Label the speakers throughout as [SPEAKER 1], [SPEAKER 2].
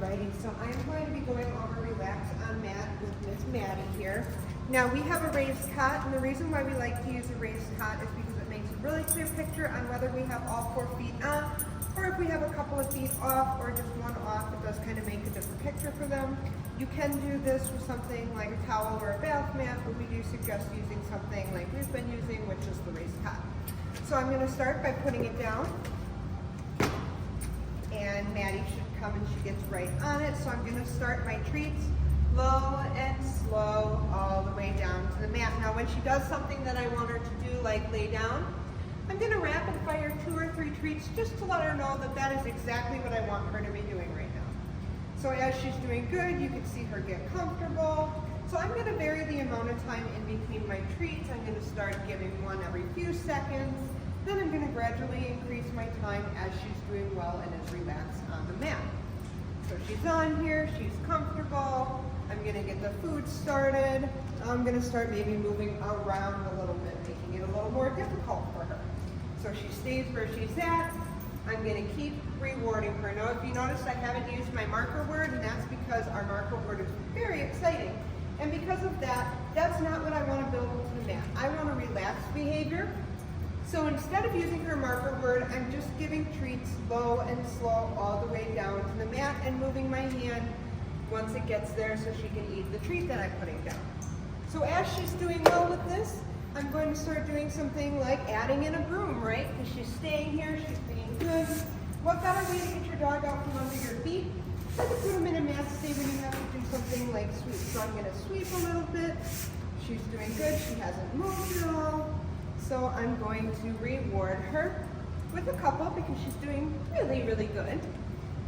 [SPEAKER 1] Alrighty, so I'm going to be going over Relax on Mat with Miss Maddie here. Now we have a raised cot, and the reason why we like to use a raised cot is because it makes a really clear picture on whether we have all 4 feet on, or if we have a couple of feet off, or just one off. It does kind of make a different picture for them. You can do this with something like a towel or a bath mat, but we do suggest using something like we've been using, which is the raised cot. So I'm going to start by putting it down, and Maddie should come and she gets right on it. So I'm going to start my treats low and slow all the way down to the mat. Now when she does something that I want her to do, like lay down, I'm going to rapid fire 2 or 3 treats just to let her know that that is exactly what I want her to be doing right now. So as she's doing good, you can see her get comfortable. So I'm going to vary the amount of time in between my treats. I'm going to start giving one every few seconds. Then I'm going to gradually increase my time as she's doing well and is relaxed on the mat. So she's on here, she's comfortable. I'm going to get the food started. I'm going to start maybe moving around a little bit, making it a little more difficult for her. So she stays where she's at. I'm going to keep rewarding her. Now if you notice, I haven't used my marker word, and that's because our marker word is very exciting. And because of that, that's not what I want to build into the mat. I want a relaxed behavior. So instead of using her marker word, I'm just giving treats low and slow all the way down to the mat and moving my hand once it gets there so she can eat the treat that I'm putting down. So as she's doing well with this, I'm going to start doing something like adding in a broom, right? Because she's staying here, she's being good. What better way to get your dog out from under your feet than to put him in a mat stay when you have to do something like sweep. So I'm going to sweep a little bit. She's doing good, she hasn't moved at all. So I'm going to reward her with a couple because she's doing really, really good.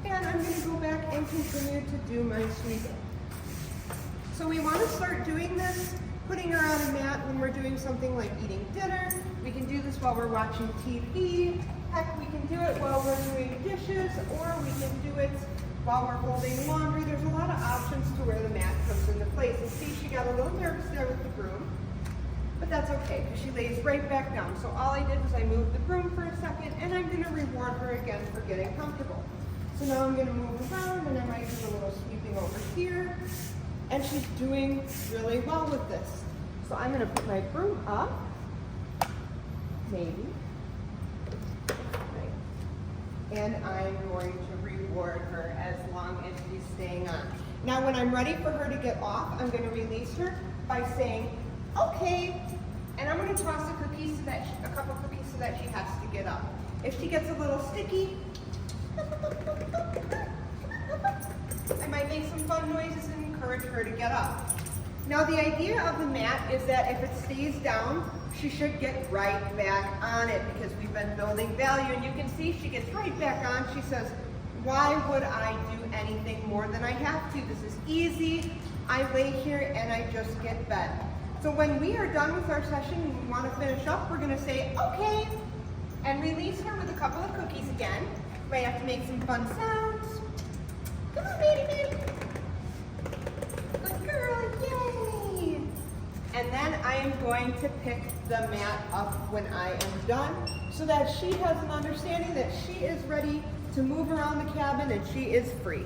[SPEAKER 1] And I'm going to go back and continue to do my sweeping. So we want to start doing this, putting her on a mat when we're doing something like eating dinner. We can do this while we're watching TV. Heck, we can do it while we're doing dishes, or we can do it while we're folding laundry. There's a lot of options to where the mat comes into place. And see, she got a little nervous there with the broom. But that's okay, because she lays right back down. So all I did was I moved the broom for a second, and I'm going to reward her again for getting comfortable. So now I'm going to move around, and I might do a little sweeping over here. And she's doing really well with this. So I'm going to put my broom up, maybe. Right. And I'm going to reward her as long as she's staying on. Now when I'm ready for her to get off, I'm going to release her by saying, okay, and I'm going to toss a couple cookies so that she has to get up. If she gets a little sticky, I might make some fun noises and encourage her to get up. Now the idea of the mat is that if it stays down, she should get right back on it because we've been building value, and you can see she gets right back on. She says, why would I do anything more than I have to? This is easy. I lay here and I just get fed. So when we are done with our session and we want to finish up, we're going to say, okay, and release her with a couple of cookies again. Might have to make some fun sounds. Come on, baby. Good girl, yay! And then I am going to pick the mat up when I am done so that she has an understanding that she is ready to move around the cabin and she is free.